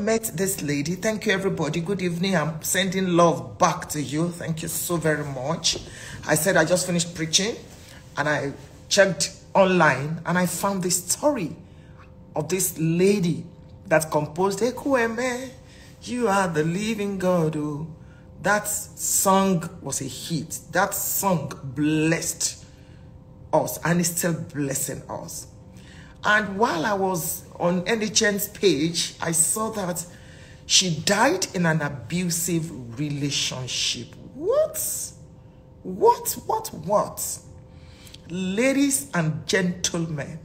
met this lady. Thank you, everybody. Good evening. I'm sending love back to you. Thank you so very much. I said I just finished preaching and I checked online and I found this story of this lady that composed Ekueme, You Are the Living God. Oh. That song was a hit. That song blessed us and is still blessing us. And while I was on Adejumo's page, I saw that she died in an abusive relationship. What? Ladies and gentlemen,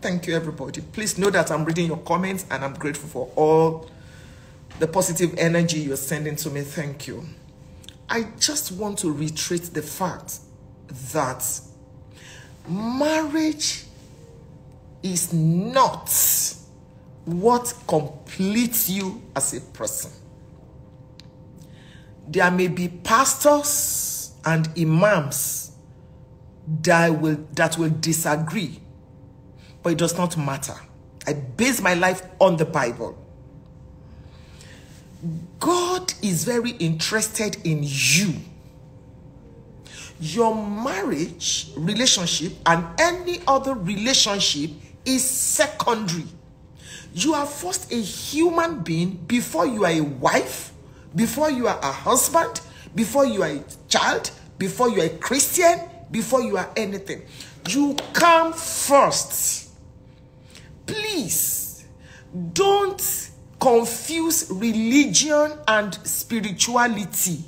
thank you, everybody. Please know that I'm reading your comments and I'm grateful for all the positive energy you're sending to me. Thank you. I just want to reiterate the fact that marriage is not what completes you as a person. There may be pastors and imams that will disagree, but it does not matter. I base my life on the Bible. God is very interested in you. Your marriage relationship and any other relationship is secondary. You are first a human being before you are a wife, before you are a husband, before you are a child, before you are a Christian, before you are anything. You come first. Please don't confuse religion and spirituality.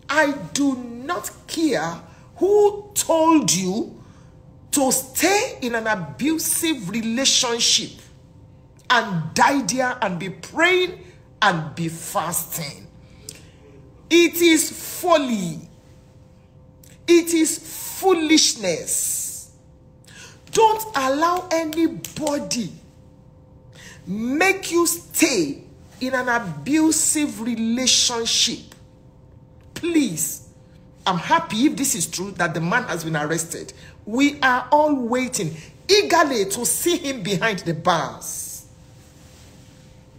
I do not care who told you to stay in an abusive relationship and die there and be praying and be fasting. It is folly. It is foolishness. Don't allow anybody make you stay in an abusive relationship. Please, I'm happy if this is true that the man has been arrested. We are all waiting eagerly to see him behind the bars.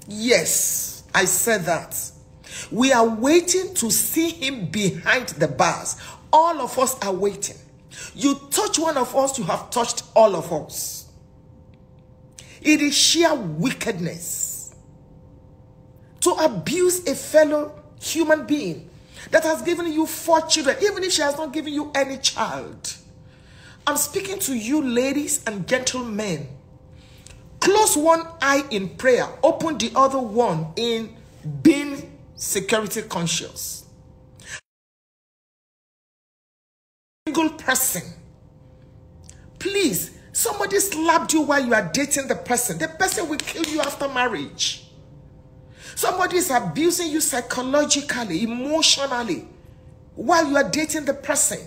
Yes, I said that. We are waiting to see him behind the bars. All of us are waiting. You touch one of us, you have touched all of us. It is sheer wickedness to abuse a fellow human being that has given you 4 children, even if she has not given you any child. I'm speaking to you, ladies and gentlemen. Close one eye in prayer, open the other one in being security conscious. Single person. Please, somebody slapped you while you are dating the person. The person will kill you after marriage. Somebody is abusing you psychologically, emotionally, while you are dating the person.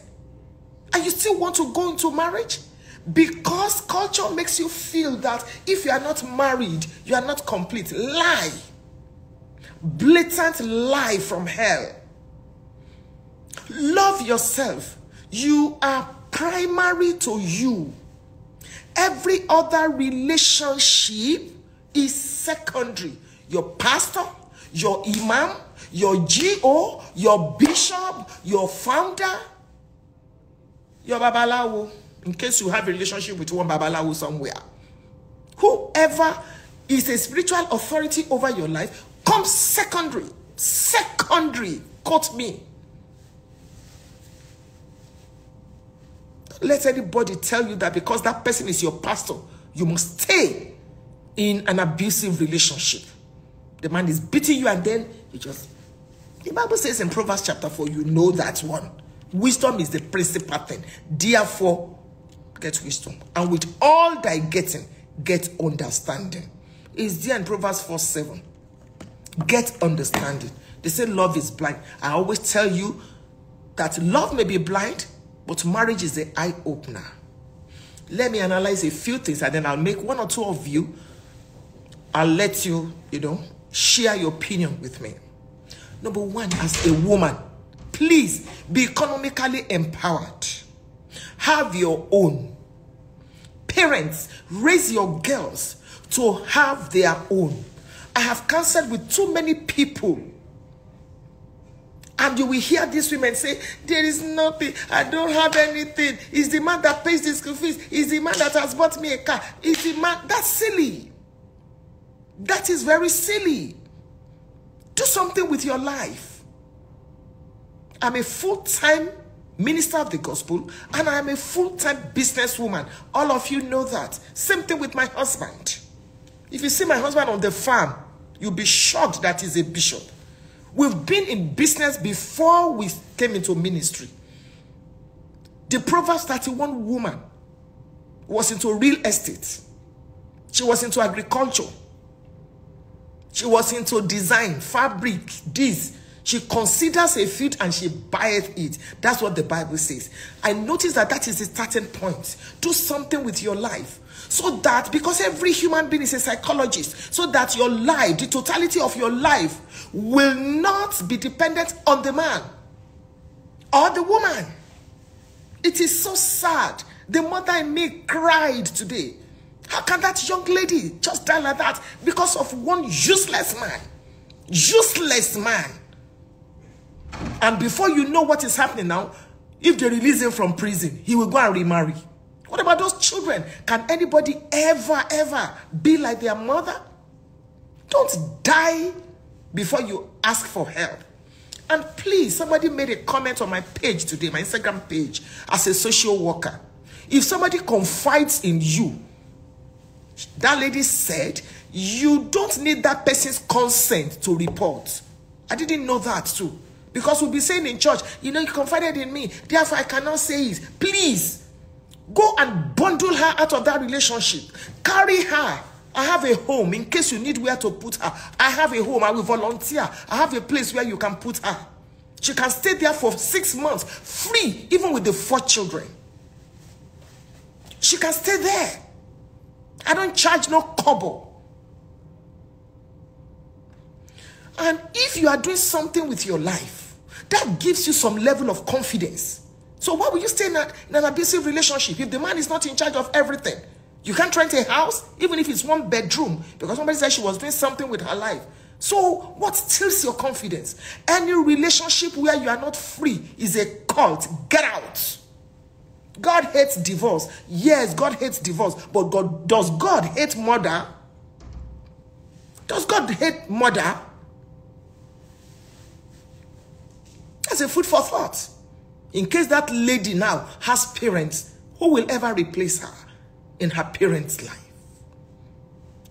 And you still want to go into marriage? Because culture makes you feel that if you are not married, you are not complete. Lie. Blatant lie from hell. Love yourself. You are primary to you. Every other relationship is secondary. Your pastor, your imam, your GO, your bishop, your founder, your babalawo, in case you have a relationship with one babalawo somewhere. Whoever is a spiritual authority over your life comes secondary. Secondary. Quote me. Don't let anybody tell you that because that person is your pastor, you must stay in an abusive relationship. The man is beating you and then you just... The Bible says in Proverbs chapter 4, you know that one. Wisdom is the principal thing. Therefore, get wisdom. And with all thy getting, get understanding. It's there in Proverbs 4:7. Get understanding. They say love is blind. I always tell you that love may be blind, but marriage is the eye-opener. Let me analyze a few things and then I'll make one or two of you. I'll let you, share your opinion with me. Number one, as a woman, please be economically empowered. Have your own. Pay Parents, raise your girls to have their own. I have counseled with too many people. And you will hear these women say, there is nothing, I don't have anything. It's the man that pays the school fees. It's the man that has bought me a car. It's the man. That's silly. That is very silly. Do something with your life. I'm a full-time minister of the gospel, and I'm a full-time businesswoman. All of you know that. Same thing with my husband. If you see my husband on the farm, you'll be shocked that he's a bishop. We've been in business before we came into ministry. The Proverbs 31 woman was into real estate. She was into agriculture. She was into design, fabric, this. She considers a field and she buyeth it. That's what the Bible says. I notice that that is the starting point. Do something with your life. So that, because every human being is a psychologist, so that your life, the totality of your life, will not be dependent on the man or the woman. It is so sad. The mother in me cried today. How can that young lady just die like that because of one useless man? Useless man. And before you know what is happening now, if they release him from prison, he will go and remarry. What about those children? Can anybody ever be like their mother? Don't die before you ask for help. And please, somebody made a comment on my page today, my Instagram page, as a social worker. If somebody confides in you, that lady said, you don't need that person's consent to report. I didn't know that too. Because we'll be saying in church, you know, you confided in me, therefore I cannot say it. Please, go and bundle her out of that relationship. Carry her. I have a home in case you need where to put her. I have a home. I will volunteer. I have a place where you can put her. She can stay there for 6 months, free, even with the 4 children. She can stay there. I don't charge no kobo. And if you are doing something with your life, that gives you some level of confidence. So why would you stay in an abusive relationship if the man is not in charge of everything? You can't rent a house, even if it's 1 bedroom, because somebody said she was doing something with her life. So what steals your confidence? Any relationship where you are not free is a cult. Get out. God hates divorce. Yes, God hates divorce. But does God hate murder? Does God hate murder? That's a food for thought. In case that lady now has parents, who will ever replace her in her parents' life?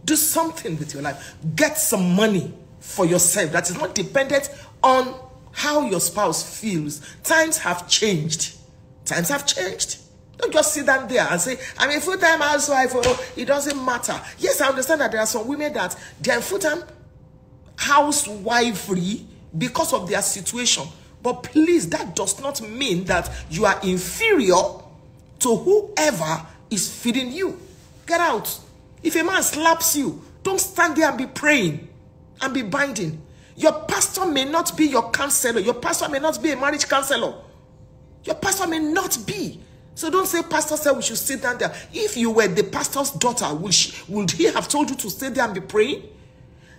Do something with your life. Get some money for yourself that is not dependent on how your spouse feels. Times have changed. Times have changed. Don't just sit down there and say, I'm a full-time housewife. Oh, it doesn't matter. Yes, I understand that there are some women that they are full-time housewifery because of their situation. But please, that does not mean that you are inferior to whoever is feeding you. Get out. If a man slaps you, don't stand there and be praying and be binding. Your pastor may not be your counselor. Your pastor may not be a marriage counselor. Your pastor may not be. So don't say, pastor said we should sit down there. If you were the pastor's daughter, would he have told you to stay there and be praying?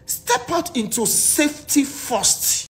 Step out into safety first.